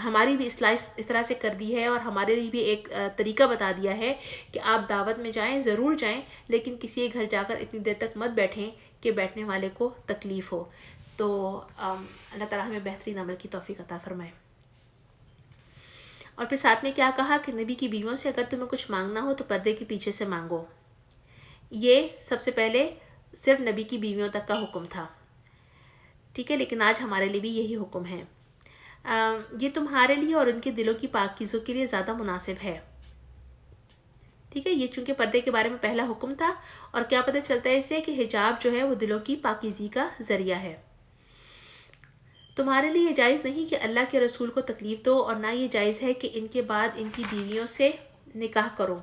ہماری بھی اصلاح اس طرح سے کر دی ہے اور ہمارے لیے بھی ایک طریقہ بتا دیا ہے کہ آپ دعوت میں جائیں, ضرور جائیں, لیکن کسی کے گھر جا کر اتنی دیر تک مت بیٹھیں کہ بیٹھنے والے کو تکلیف ہو. تو اللہ تعالیٰ ہمیں بہترین عمل کی توفیق عطا فرمائے. اور پھر ساتھ میں کیا کہا کہ نبی کی بیویوں سے اگر تمہیں کچھ مانگنا ہو تو پردے کے پیچھے سے مانگو. یہ سب سے پہلے صرف نبی کی بیویوں تک کا حکم تھا, ٹھیک ہے, لیکن آج ہمارے لیے بھی یہی حکم ہے. یہ تمہارے لیے اور ان کے دلوں کی پاکیزوں کے لیے زیادہ مناسب ہے, ٹھیک ہے. یہ چونکہ پردے کے بارے میں پہلا حکم تھا, اور کیا پتہ چلتا ہے اس سے کہ حجاب جو ہے وہ دلوں کی پاکیزی کا ذریعہ ہے. تمہارے لیے یہ جائز نہیں کہ اللہ کے رسول کو تکلیف دو, اور نہ یہ جائز ہے کہ ان کے بعد ان کی بیویوں سے نکاح کرو,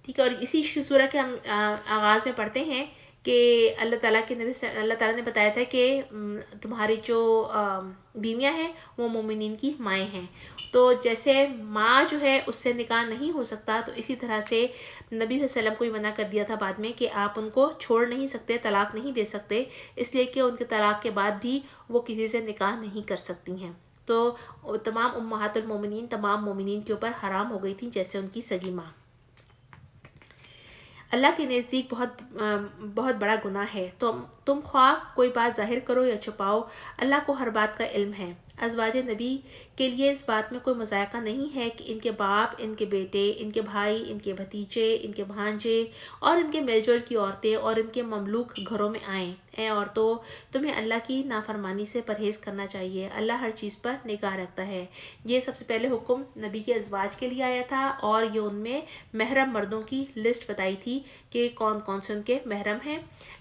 ٹھیک ہے. اور اسی سورہ کے ہم آغاز میں پڑھتے ہیں کہ اللہ تعالیٰ نے بتایا تھا کہ تمہاری جو بیویاں ہیں وہ مومنین کی مائیں ہیں. تو جیسے ماں جو ہے اس سے نکاح نہیں ہو سکتا, تو اسی طرح سے نبی صلی اللہ علیہ وسلم کو یہ منع کر دیا تھا بعد میں کہ آپ ان کو چھوڑ نہیں سکتے, طلاق نہیں دے سکتے, اس لیے کہ ان کے طلاق کے بعد بھی وہ کسی سے نکاح نہیں کر سکتی ہیں. تو تمام امہات المومنین تمام مومنین کے اوپر حرام ہو گئی تھیں جیسے ان کی سگی ماں. اللہ کے نزدیک بہت بڑا گناہ ہے. تم خواہ کوئی بات ظاہر کرو یا چھپاؤ, اللہ کو ہر بات کا علم ہے. ازواج نبی کے لیے اس بات میں کوئی مذائقہ نہیں ہے کہ ان کے باپ, ان کے بیٹے, ان کے بھائی, ان کے بھتیجے, ان کے بھانجے اور ان کے میل جول کی عورتیں اور ان کے مملوک گھروں میں آئیں. اے عورتوں, تمہیں اللہ کی نافرمانی سے پرہیز کرنا چاہیے, اللہ ہر چیز پر نگاہ رکھتا ہے. یہ سب سے پہلے حکم نبی کے ازواج کے لیے آیا تھا, اور یہ ان میں محرم مردوں کی لسٹ بتائی تھی کہ کون کون سے ان کے محرم ہیں.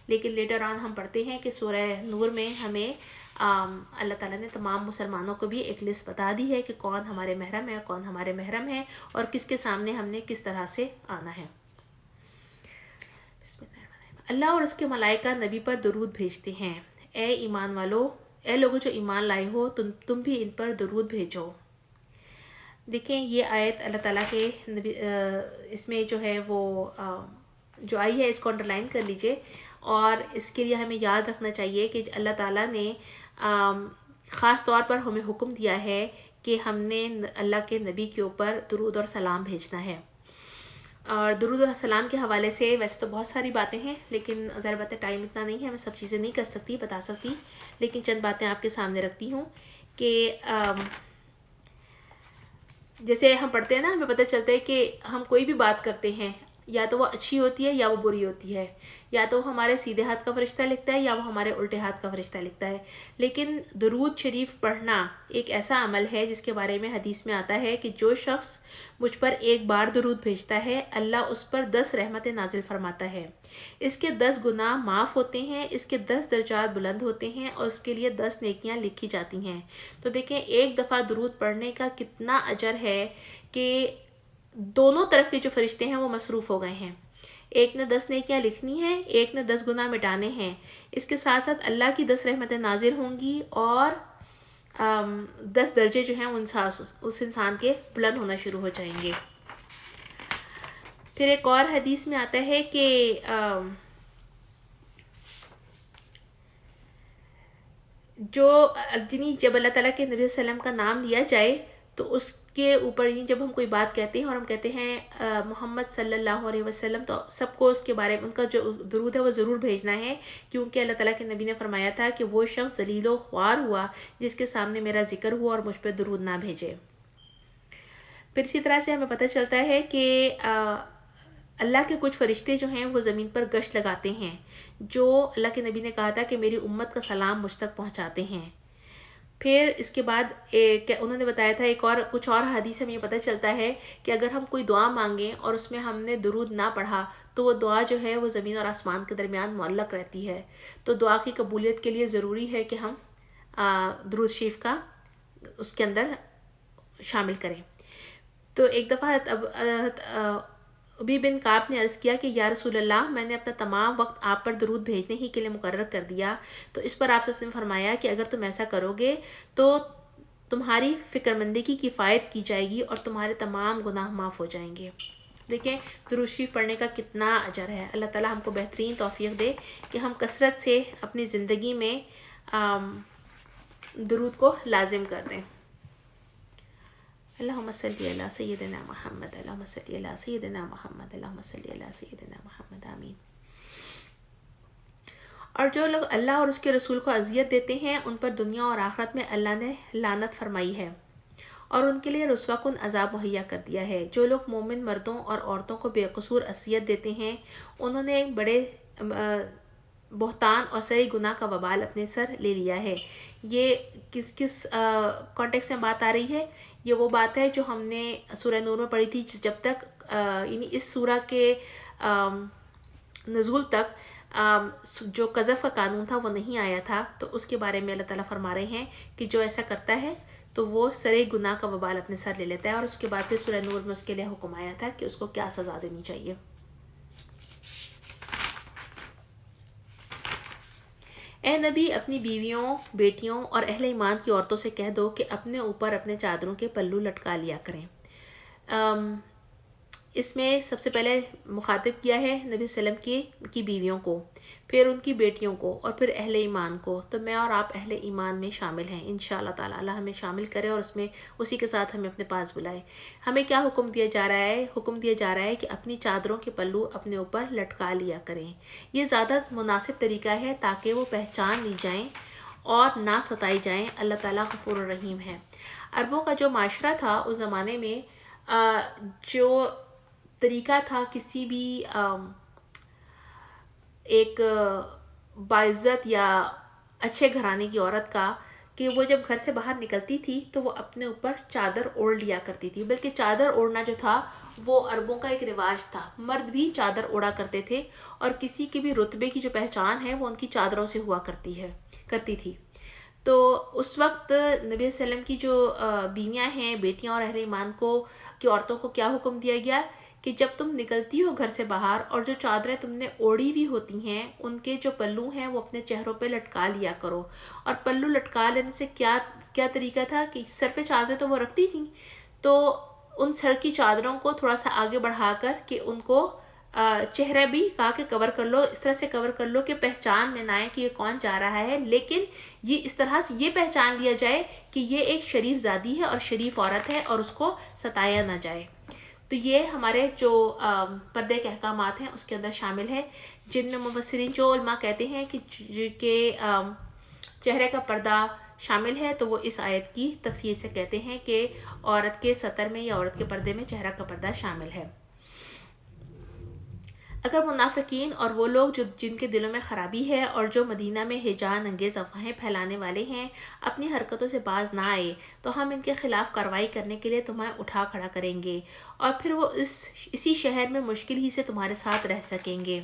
لیکن لیٹر آن ہم پڑھتے ہیں کہ سورہ نور میں ہمیں اللہ تعالیٰ نے تمام مسلمانوں کو بھی ایک لسٹ بتا دی ہے کہ کون ہمارے محرم ہے اور کون ہمارے محرم ہے, اور کس کے سامنے ہم نے کس طرح سے آنا ہے. بسم اللہ الرحمن الرحیم. اللہ اور اس کے ملائکہ نبی پر درود بھیجتے ہیں. اے ایمان والو, اے لوگوں جو ایمان لائے ہو, تم بھی ان پر درود بھیجو. دیکھیں یہ آیت اللہ تعالیٰ کے نبی اس میں جو ہے وہ جو آئی ہے اس کو انڈرلائن کر لیجئے, اور اس کے لیے ہمیں یاد رکھنا چاہیے کہ اللہ تعالیٰ نے خاص طور پر ہمیں حکم دیا ہے کہ ہم نے اللہ کے نبی کے اوپر درود اور سلام بھیجنا ہے. اور درود و سلام کے حوالے سے ویسے تو بہت ساری باتیں ہیں, لیکن ظاہر بات ہے ٹائم اتنا نہیں ہے, میں سب چیزیں نہیں کر سکتی, بتا سکتی, لیکن چند باتیں آپ کے سامنے رکھتی ہوں. کہ جیسے ہم پڑھتے ہیں نا, ہمیں پتہ چلتا ہے کہ ہم کوئی بھی بات کرتے ہیں یا تو وہ اچھی ہوتی ہے یا وہ بری ہوتی ہے, یا تو وہ ہمارے سیدھے ہاتھ کا فرشتہ لکھتا ہے یا وہ ہمارے الٹے ہاتھ کا فرشتہ لکھتا ہے. لیکن درود شریف پڑھنا ایک ایسا عمل ہے جس کے بارے میں حدیث میں آتا ہے کہ جو شخص مجھ پر ایک بار درود بھیجتا ہے, اللہ اس پر 10 رحمتیں نازل فرماتا ہے, اس کے 10 گناہ معاف ہوتے ہیں, اس کے 10 درجات بلند ہوتے ہیں, اور اس کے لیے 10 نیکیاں لکھی جاتی ہیں. تو دیکھیں ایک دفعہ درود پڑھنے کا کتنا اجر ہے کہ دونوں طرف کے جو فرشتے ہیں وہ مصروف ہو گئے ہیں. ایک نے 10 نیکیاں لکھنی ہیں, ایک نے 10 گناہ مٹانے ہیں. اس کے ساتھ ساتھ اللہ کی 10 رحمتیں نازل ہوں گی, اور 10 درجے جو ہیں اس انسان کے بلند ہونا شروع ہو جائیں گے. پھر ایک اور حدیث میں آتا ہے کہ جب اللہ تعالیٰ کے نبی صلی اللہ علیہ وسلم کا نام لیا جائے تو اس کے اوپر جب ہم کوئی بات کہتے ہیں اور ہم کہتے ہیں محمد صلی اللہ علیہ وسلم, تو سب کو اس کے بارے میں ان کا جو درود ہے وہ ضرور بھیجنا ہے, کیونکہ اللہ تعالیٰ کے نبی نے فرمایا تھا کہ وہ شخص ذلیل و خوار ہوا جس کے سامنے میرا ذکر ہوا اور مجھ پہ درود نہ بھیجے. پھر اسی طرح سے ہمیں پتہ چلتا ہے کہ اللہ کے کچھ فرشتے جو ہیں وہ زمین پر گشت لگاتے ہیں، جو اللہ کے نبی نے کہا تھا کہ میری امت کا سلام مجھ تک پہنچاتے ہیں۔ پھر اس کے بعد انہوں نے بتایا تھا کچھ اور حدیث ہمیں یہ پتہ چلتا ہے کہ اگر ہم کوئی دعا مانگیں اور اس میں ہم نے درود نہ پڑھا تو وہ دعا جو ہے وہ زمین اور آسمان کے درمیان معلق رہتی ہے۔ تو دعا کی قبولیت کے لیے ضروری ہے کہ ہم درود شریف کا اس کے اندر شامل کریں۔ تو ایک دفعہ ابی بن کعب نے عرض کیا کہ یا رسول اللہ، میں نے اپنا تمام وقت آپ پر درود بھیجنے ہی کے لیے مقرر کر دیا۔ تو اس پر آپ صلی اللہ علیہ وسلم نے فرمایا کہ اگر تم ایسا کرو گے تو تمہاری فکر مندی کی کفایت کی جائے گی اور تمہارے تمام گناہ معاف ہو جائیں گے۔ دیکھیں درود شریف پڑھنے کا کتنا اجر ہے۔ اللہ تعالی ہم کو بہترین توفیق دے کہ ہم کثرت سے اپنی زندگی میں درود کو لازم کر دیں۔ اللہم صلی علی سیدنا محمد، اللہم صلی علی سیدنا محمد، اللہم صلی علی سیدنا محمد، آمین۔ اور جو لوگ اللہ اور اس کے رسول کو اذیت دیتے ہیں ان پر دنیا اور آخرت میں اللہ نے لعنت فرمائی ہے اور ان کے لیے رسوا کن عذاب مہیا کر دیا ہے۔ جو لوگ مومن مردوں اور عورتوں کو بے قصور اذیت دیتے ہیں انہوں نے ایک بڑے بہتان اور سری گناہ کا وبال اپنے سر لے لیا ہے۔ یہ کس کانٹیکس میں بات آ رہی ہے؟ یہ وہ بات ہے جو ہم نے سورہ نور میں پڑھی تھی، جب تک یعنی اس سورہ کے نزول تک جو قذف کا قانون تھا وہ نہیں آیا تھا، تو اس کے بارے میں اللہ تعالیٰ فرما رہے ہیں کہ جو ایسا کرتا ہے تو وہ سرے گناہ کا وبال اپنے سر لے لیتا ہے، اور اس کے بعد پھر سورہ نور میں اس کے لیے حکم آیا تھا کہ اس کو کیا سزا دینی چاہیے۔ اے نبی، اپنی بیویوں، بیٹیوں اور اہل ایمان کی عورتوں سے کہہ دو کہ اپنے اوپر اپنے چادروں کے پلو لٹکا لیا کریں۔ اس میں سب سے پہلے مخاطب کیا ہے نبی صلی اللہ علیہ وسلم کی بیویوں کو، پھر ان کی بیٹیوں کو، اور پھر اہل ایمان کو۔ تو میں اور آپ اہل ایمان میں شامل ہیں انشاءاللہ تعالی۔ اللہ ہمیں شامل کرے اور اس میں اسی کے ساتھ ہمیں اپنے پاس بلائے۔ ہمیں کیا حکم دیا جا رہا ہے؟ حکم دیا جا رہا ہے کہ اپنی چادروں کے پلو اپنے اوپر لٹکا لیا کریں۔ یہ زیادہ مناسب طریقہ ہے تاکہ وہ پہچان لی جائیں اور نہ ستائی جائیں۔ اللہ تعالیٰ غفور الرحیم ہے۔ عربوں کا جو معاشرہ تھا اس زمانے میں، جو طریقہ تھا کسی بھی ایک باعزت یا اچھے گھرانے کی عورت کا، کہ وہ جب گھر سے باہر نکلتی تھی تو وہ اپنے اوپر چادر اوڑھ لیا کرتی تھی۔ بلکہ چادر اوڑھنا جو تھا وہ عربوں کا ایک رواج تھا، مرد بھی چادر اوڑھا کرتے تھے، اور کسی کے بھی رتبے کی جو پہچان ہے وہ ان کی چادروں سے ہوا کرتی تھی۔ تو اس وقت نبی صلی اللہ علیہ وسلم کی جو بیویاں ہیں، بیٹیاں اور اہل ایمان کی عورتوں کو کیا حکم دیا گیا کہ جب تم نکلتی ہو گھر سے باہر اور جو چادریں تم نے اوڑھی ہوئی ہوتی ہیں ان کے جو پلو ہیں وہ اپنے چہروں پہ لٹکا لیا کرو۔ اور پلو لٹکا لینے سے کیا طریقہ تھا کہ سر پہ چادریں تو وہ رکھتی تھیں، تو ان سر کی چادروں کو تھوڑا سا آگے بڑھا کر کہ ان کو چہرہ بھی کہا کہ کور کر لو، اس طرح سے کور کر لو کہ پہچان میں نہ آئے کہ یہ کون جا رہا ہے، لیکن یہ اس طرح سے یہ پہچان لیا جائے کہ یہ ایک شریف زادی ہے اور شریف عورت ہے اور اس کو ستایا نہ جائے۔ تو یہ ہمارے جو پردے کے احکامات ہیں اس کے اندر شامل ہے، جن میں مفسرین جو علماء کہتے ہیں کہ چہرے کا پردہ شامل ہے، تو وہ اس آیت کی تفسیر سے کہتے ہیں کہ عورت کے ستر میں یا عورت کے پردے میں چہرہ کا پردہ شامل ہے۔ اگر منافقین اور وہ لوگ جن کے دلوں میں خرابی ہے اور جو مدینہ میں ہیجان انگیز افواہیں پھیلانے والے ہیں اپنی حرکتوں سے باز نہ آئے تو ہم ان کے خلاف کارروائی کرنے کے لیے تمہیں اٹھا کھڑا کریں گے، اور پھر وہ اسی شہر میں مشکل ہی سے تمہارے ساتھ رہ سکیں گے۔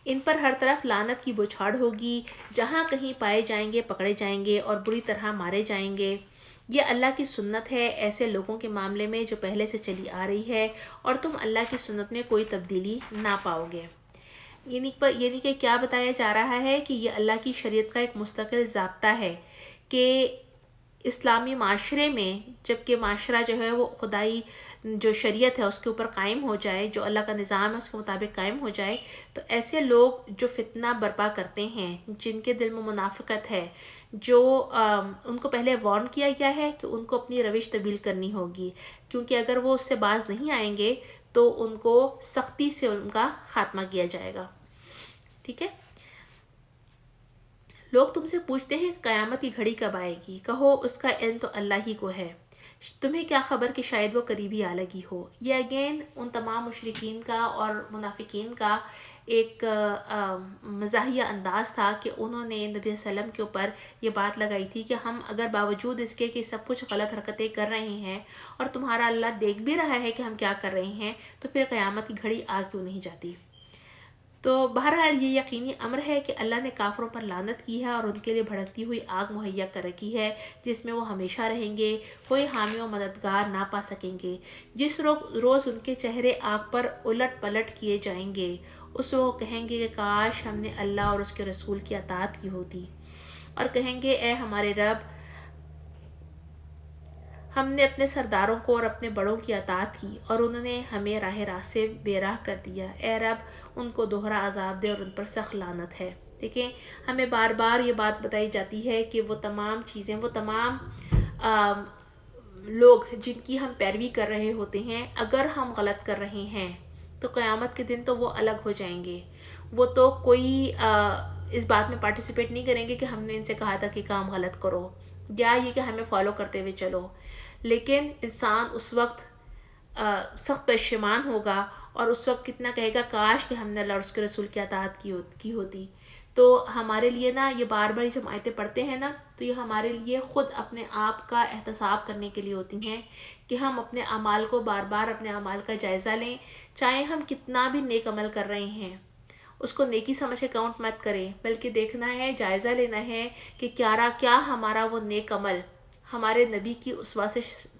ان پر ہر طرف لعنت کی بوچھاڑ ہوگی، جہاں کہیں پائے جائیں گے پکڑے جائیں گے اور بری طرح مارے جائیں گے۔ یہ اللہ کی سنت ہے ایسے لوگوں کے معاملے میں جو پہلے سے چلی آ رہی ہے، اور تم اللہ کی سنت میں کوئی تبدیلی نہ پاؤ گے۔ یعنی کہ کیا بتایا جا رہا ہے کہ یہ اللہ کی شریعت کا ایک مستقل ضابطہ ہے کہ اسلامی معاشرے میں جب کہ معاشرہ جو ہے وہ خدائی جو شریعت ہے اس کے اوپر قائم ہو جائے، جو اللہ کا نظام ہے اس کے مطابق قائم ہو جائے، تو ایسے لوگ جو فتنہ برپا کرتے ہیں، جن کے دل میں منافقت ہے، جو ان کو پہلے وارن کیا گیا ہے کہ ان کو اپنی روش تبدیل کرنی ہوگی، کیونکہ اگر وہ اس سے باز نہیں آئیں گے تو ان کو سختی سے ان کا خاتمہ کیا جائے گا۔ ٹھیک ہے؟ لوگ تم سے پوچھتے ہیں کہ قیامت کی گھڑی کب آئے گی، کہو اس کا علم تو اللہ ہی کو ہے۔ تمہیں کیا خبر کہ شاید وہ قریبی آ لگی ہو. یہ اگین ان تمام مشرکین کا اور منافقین کا ایک مزاحیہ انداز تھا کہ انہوں نے نبی صلی اللہ علیہ وسلم کے اوپر یہ بات لگائی تھی کہ ہم اگر باوجود اس کے کہ سب کچھ غلط حرکتیں کر رہے ہیں اور تمہارا اللہ دیکھ بھی رہا ہے کہ ہم کیا کر رہے ہیں، تو پھر قیامت کی گھڑی آ کیوں نہیں جاتی. تو بہرحال یہ یقینی امر ہے کہ اللہ نے کافروں پر لعنت کی ہے اور ان کے لیے بھڑکتی ہوئی آگ مہیا کر رکھی ہے جس میں وہ ہمیشہ رہیں گے، کوئی حامی و مددگار نہ پا سکیں گے. جس روز ان کے چہرے آگ پر الٹ پلٹ کیے جائیں گے، اس وہ کہیں گے کہ کاش ہم نے اللہ اور اس کے رسول کی اطاعت کی ہوتی، اور کہیں گے اے ہمارے رب، ہم نے اپنے سرداروں کو اور اپنے بڑوں کی اطاعت کی اور انہوں نے ہمیں راہ راست سے بے راہ کر دیا. اے رب ان کو دوہرا عذاب دے اور ان پر سخت لعنت ہے. دیکھیں، ہمیں بار بار یہ بات بتائی جاتی ہے کہ وہ تمام چیزیں، وہ تمام لوگ جن کی ہم پیروی کر رہے ہوتے ہیں، اگر ہم غلط کر رہے ہیں تو قیامت کے دن تو وہ الگ ہو جائیں گے. وہ تو کوئی اس بات میں پارٹیسپیٹ نہیں کریں گے کہ ہم نے ان سے کہا تھا کہ کام غلط کرو، یا یہ کہ ہمیں فالو کرتے ہوئے چلو. لیکن انسان اس وقت سخت پشیمان ہوگا اور اس وقت کتنا کہے گا کاش کہ ہم نے اللہ اور اس کے رسول کی اطاعت کی ہوتی. تو ہمارے لیے نا یہ بار بار جب آیتیں پڑھتے ہیں نا، تو یہ ہمارے لیے خود اپنے آپ کا احتساب کرنے کے لیے ہوتی ہیں کہ ہم اپنے اعمال کو بار بار اپنے اعمال کا جائزہ لیں. چاہے ہم کتنا بھی نیک عمل کر رہے ہیں، اس کو نیکی سمجھ کے کاؤنٹ مت کریں، بلکہ دیکھنا ہے، جائزہ لینا ہے کہ کیا ہمارا وہ نیک عمل ہمارے نبی کی اسوہ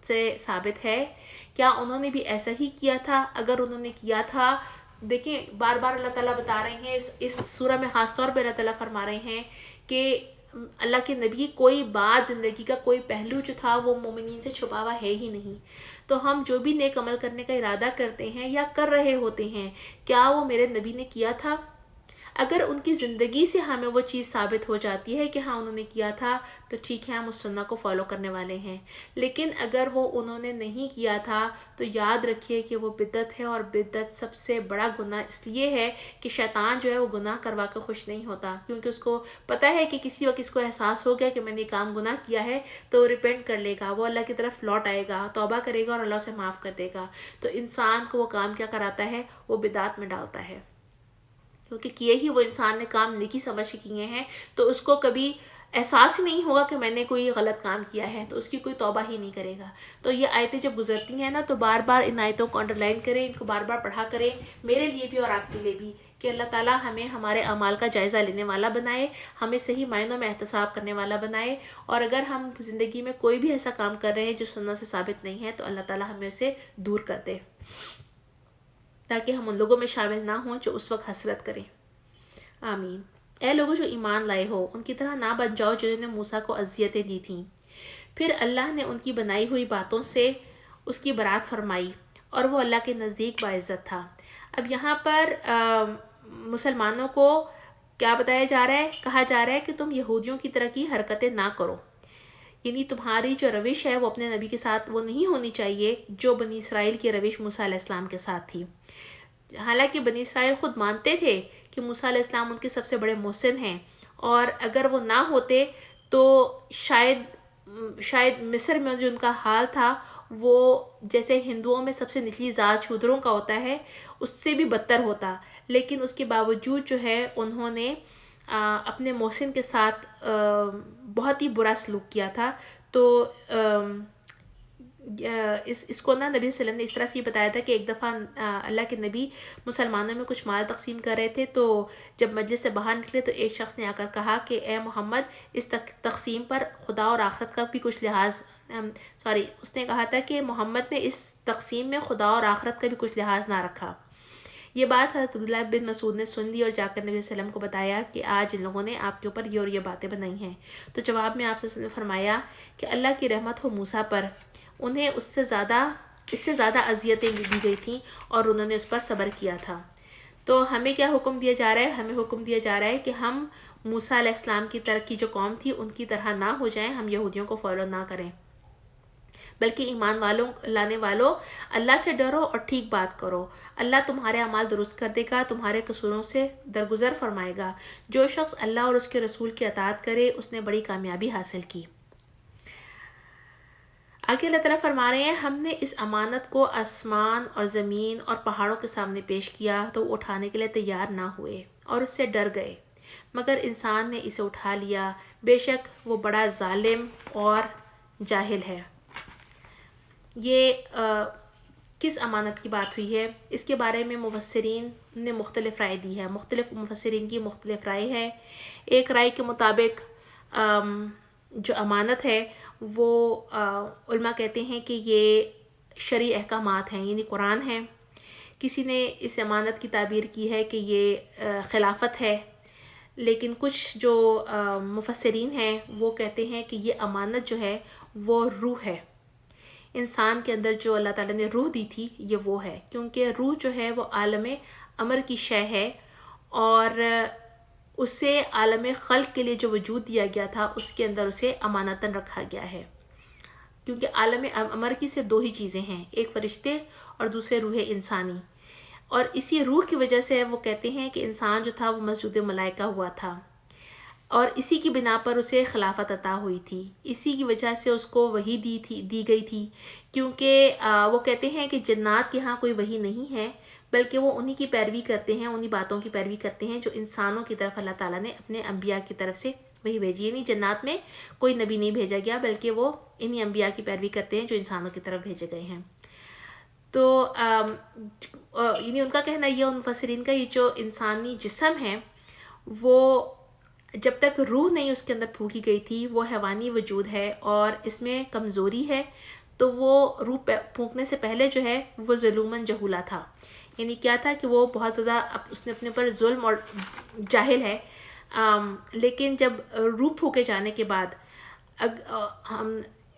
سے ثابت ہے. کیا انہوں نے بھی ایسا ہی کیا تھا؟ اگر انہوں نے کیا تھا، دیکھیں بار بار اللہ تعالیٰ بتا رہے ہیں، اس سورہ میں خاص طور پہ اللہ تعالیٰ فرما رہے ہیں کہ اللہ کے نبی کوئی بات، زندگی کا کوئی پہلو جو تھا وہ مومنین سے چھپا ہوا ہے ہی نہیں. تو ہم جو بھی نیک عمل کرنے کا ارادہ کرتے ہیں یا کر رہے ہوتے ہیں، کیا وہ میرے نبی نے کیا تھا؟ اگر ان کی زندگی سے ہمیں وہ چیز ثابت ہو جاتی ہے کہ ہاں انہوں نے کیا تھا، تو ٹھیک ہے، ہم اس سنت کو فالو کرنے والے ہیں. لیکن اگر وہ انہوں نے نہیں کیا تھا تو یاد رکھیے کہ وہ بدعت ہے، اور بدعت سب سے بڑا گناہ اس لیے ہے کہ شیطان جو ہے وہ گناہ کروا کے خوش نہیں ہوتا، کیونکہ اس کو پتہ ہے کہ کسی وقت اس کو احساس ہو گیا کہ میں نے کام گناہ کیا ہے تو وہ ریپینٹ کر لے گا، وہ اللہ کی طرف لوٹ آئے گا، توبہ کرے گا اور اللہ سے معاف کر دے گا. تو انسان کو وہ کام کیا کراتا ہے؟ وہ بدعت میں ڈالتا ہے، کیونکہ کیے ہی وہ انسان نے کام نیکی سمجھ کے کیے ہیں، تو اس کو کبھی احساس ہی نہیں ہوگا کہ میں نے کوئی غلط کام کیا ہے، تو اس کی کوئی توبہ ہی نہیں کرے گا. تو یہ آیتیں جب گزرتی ہیں نا، تو بار بار ان آیتوں کو انڈرلائن کریں، ان کو بار بار پڑھا کریں، میرے لیے بھی اور آپ کے لیے بھی، کہ اللہ تعالیٰ ہمیں ہمارے اعمال کا جائزہ لینے والا بنائے، ہمیں صحیح معنوں میں احتساب کرنے والا بنائے. اور اگر ہم زندگی میں کوئی بھی ایسا کام کر رہے ہیں جو سنت سے ثابت نہیں ہے، تو اللہ تعالیٰ ہمیں اسے دور کر دے، تاکہ ہم ان لوگوں میں شامل نہ ہوں جو اس وقت حسرت کریں. آمین. اے لوگوں جو ایمان لائے ہو، ان کی طرح نہ بن جاؤ جنہوں نے موسیٰ کو اذیتیں دی تھیں. پھر اللہ نے ان کی بنائی ہوئی باتوں سے اس کی برات فرمائی، اور وہ اللہ کے نزدیک باعزت تھا. اب یہاں پر مسلمانوں کو کیا بتایا جا رہا ہے؟ کہا جا رہا ہے کہ تم یہودیوں کی طرح کی حرکتیں نہ کرو، یعنی تمہاری جو روش ہے وہ اپنے نبی کے ساتھ وہ نہیں ہونی چاہیے جو بنی اسرائیل کی روش موسیٰ علیہ السلام کے ساتھ تھی. حالانکہ بنی اسرائیل خود مانتے تھے کہ موسیٰ علیہ السلام ان کے سب سے بڑے محسن ہیں، اور اگر وہ نہ ہوتے تو شاید مصر میں جو ان کا حال تھا وہ جیسے ہندوؤں میں سب سے نچلی ذات شودروں کا ہوتا ہے، اس سے بھی بدتر ہوتا. لیکن اس کے باوجود جو ہے انہوں نے اپنے محسن کے ساتھ بہت ہی برا سلوک کیا تھا. تو اس کو نا نبی صلی اللہ علیہ وسلم نے اس طرح سے یہ بتایا تھا کہ ایک دفعہ اللہ کے نبی مسلمانوں میں کچھ مال تقسیم کر رہے تھے، تو جب مجلس سے باہر نکلے تو ایک شخص نے آ کر کہا کہ اے محمد، اس تقسیم پر خدا اور آخرت کا بھی کچھ لحاظ اس نے کہا تھا کہ محمد نے اس تقسیم میں خدا اور آخرت کا بھی کچھ لحاظ نہ رکھا. یہ بات حضرت عبداللہ بن مسعود نے سن لی اور جا کر نبی صلی اللہ علیہ وسلم کو بتایا کہ آج ان لوگوں نے آپ کے اوپر یہ اور یہ باتیں بنائی ہیں. تو جواب میں آپ سے فرمایا کہ اللہ کی رحمت ہو موسیٰ پر، انہیں اس سے زیادہ اذیتیں دی گئی تھیں اور انہوں نے اس پر صبر کیا تھا. تو ہمیں کیا حکم دیا جا رہا ہے؟ ہمیں حکم دیا جا رہا ہے کہ ہم موسیٰ علیہ السلام کی طرح کی جو قوم تھی ان کی طرح نہ ہو جائیں، ہم یہودیوں کو فالو نہ کریں، بلکہ ایمان لانے والوں اللہ سے ڈرو اور ٹھیک بات کرو. اللہ تمہارے اعمال درست کر دے گا، تمہارے قصوروں سے درگزر فرمائے گا. جو شخص اللہ اور اس کے رسول کی اطاعت کرے اس نے بڑی کامیابی حاصل کی. آگے اللہ تعالیٰ فرما رہے ہیں ہم نے اس امانت کو آسمان اور زمین اور پہاڑوں کے سامنے پیش کیا تو وہ اٹھانے کے لیے تیار نہ ہوئے اور اس سے ڈر گئے، مگر انسان نے اسے اٹھا لیا، بے شک وہ بڑا ظالم اور جاہل ہے۔ یہ کس امانت کی بات ہوئی ہے؟ اس کے بارے میں مفسرین نے مختلف رائے دی ہے، مختلف مفسرین کی مختلف رائے ہے۔ ایک رائے کے مطابق جو امانت ہے وہ علماء کہتے ہیں کہ یہ شرعی احکامات ہیں، یعنی قرآن ہے۔ کسی نے اس امانت کی تعبیر کی ہے کہ یہ خلافت ہے، لیکن کچھ جو مفسرین ہیں وہ کہتے ہیں کہ یہ امانت جو ہے وہ روح ہے، انسان کے اندر جو اللہ تعالیٰ نے روح دی تھی یہ وہ ہے، کیونکہ روح جو ہے وہ عالم امر کی شے ہے، اور اسے عالم خلق کے لیے جو وجود دیا گیا تھا اس کے اندر اسے امانتاً رکھا گیا ہے، کیونکہ عالم امر کی صرف دو ہی چیزیں ہیں، ایک فرشتے اور دوسرے روح انسانی، اور اسی روح کی وجہ سے وہ کہتے ہیں کہ انسان جو تھا وہ مسجود ملائکہ ہوا تھا، اور اسی کی بنا پر اسے خلافت عطا ہوئی تھی، اسی کی وجہ سے اس کو وحی دی گئی تھی، کیونکہ وہ کہتے ہیں کہ جنات کے ہاں کوئی وحی نہیں ہے، بلکہ وہ انہی کی پیروی کرتے ہیں، انہی باتوں کی پیروی کرتے ہیں جو انسانوں کی طرف اللہ تعالیٰ نے اپنے انبیاء کی طرف سے وہی بھیجی، یعنی جنات میں کوئی نبی نہیں بھیجا گیا، بلکہ وہ انہی انبیاء کی پیروی کرتے ہیں جو انسانوں کی طرف بھیجے گئے ہیں۔ تو یعنی ان کا کہنا یہ، ان مفسرین کا، یہ جو انسانی جسم ہے وہ جب تک روح نہیں اس کے اندر پھونکی گئی تھی وہ حیوانی وجود ہے اور اس میں کمزوری ہے، تو وہ روح پھونکنے سے پہلے جو ہے وہ ظلوماً جہولا تھا، یعنی کیا تھا کہ وہ بہت زیادہ اس نے اپنے پر ظلم اور جاہل ہے، لیکن جب روح پھونکے جانے کے بعد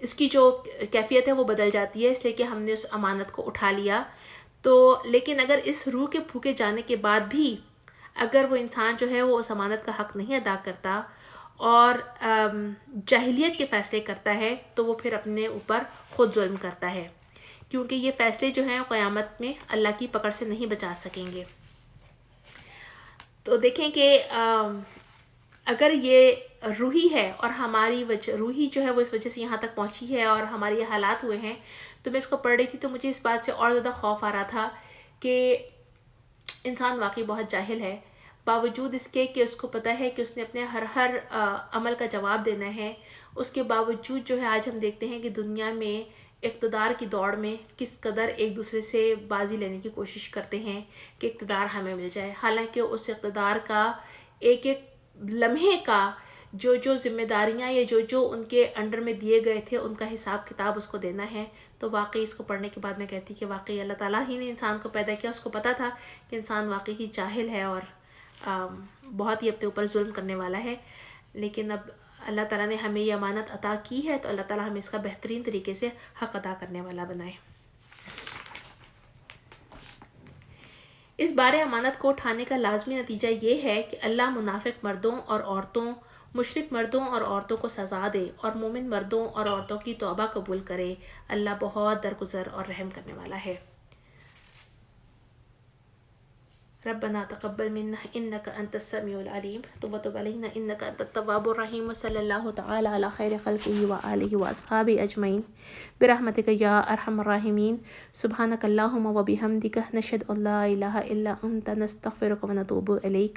اس کی جو کیفیت ہے وہ بدل جاتی ہے، اس لیے کہ ہم نے اس امانت کو اٹھا لیا۔ تو لیکن اگر اس روح کے پھونکے جانے کے بعد بھی اگر وہ انسان جو ہے وہ اس امانت کا حق نہیں ادا کرتا اور جاہلیت کے فیصلے کرتا ہے تو وہ پھر اپنے اوپر خود ظلم کرتا ہے، کیونکہ یہ فیصلے جو ہیں قیامت میں اللہ کی پکڑ سے نہیں بچا سکیں گے۔ تو دیکھیں کہ اگر یہ روحی ہے اور ہماری روحی جو ہے وہ اس وجہ سے یہاں تک پہنچی ہے اور ہمارے یہ حالات ہوئے ہیں، تو میں اس کو پڑھ رہی تھی تو مجھے اس بات سے اور زیادہ خوف آ رہا تھا کہ انسان واقعی بہت جاہل ہے، باوجود اس کے کہ اس کو پتہ ہے کہ اس نے اپنے ہر عمل کا جواب دینا ہے، اس کے باوجود جو ہے آج ہم دیکھتے ہیں کہ دنیا میں اقتدار کی دوڑ میں کس قدر ایک دوسرے سے بازی لینے کی کوشش کرتے ہیں کہ اقتدار ہمیں مل جائے، حالانکہ اس اقتدار کا ایک ایک لمحے کا جو ذمہ داریاں یا جو ان کے انڈر میں دیے گئے تھے ان کا حساب کتاب اس کو دینا ہے۔ تو واقعی اس کو پڑھنے کے بعد میں کہتی کہ واقعی اللہ تعالیٰ ہی نے انسان کو پیدا کیا، اس کو پتہ تھا کہ انسان واقعی ہی جاہل ہے اور بہت ہی اپنے اوپر ظلم کرنے والا ہے، لیکن اب اللہ تعالیٰ نے ہمیں یہ امانت عطا کی ہے تو اللہ تعالیٰ ہمیں اس کا بہترین طریقے سے حق ادا کرنے والا بنائے۔ اس بارے امانت کو اٹھانے کا لازمی نتیجہ یہ ہے کہ اللہ منافق مردوں اور عورتوں، مشرک مردوں اور عورتوں کو سزا دے اور مومن مردوں اور عورتوں کی توبہ قبول کرے، اللہ بہت درگزر اور رحم کرنے والا ہے۔ ربنا تقبل منا انك انت السميع العليم وتب علينا انك انت التواب الرحيم وصلى الله تعالى على خير خلقه واله واصحابه اجمعين برحمتك يا ارحم الراحمين سبحانك اللهم وبحمدك نشهد ان لا اله الا انت نستغفرك ونتوب اليك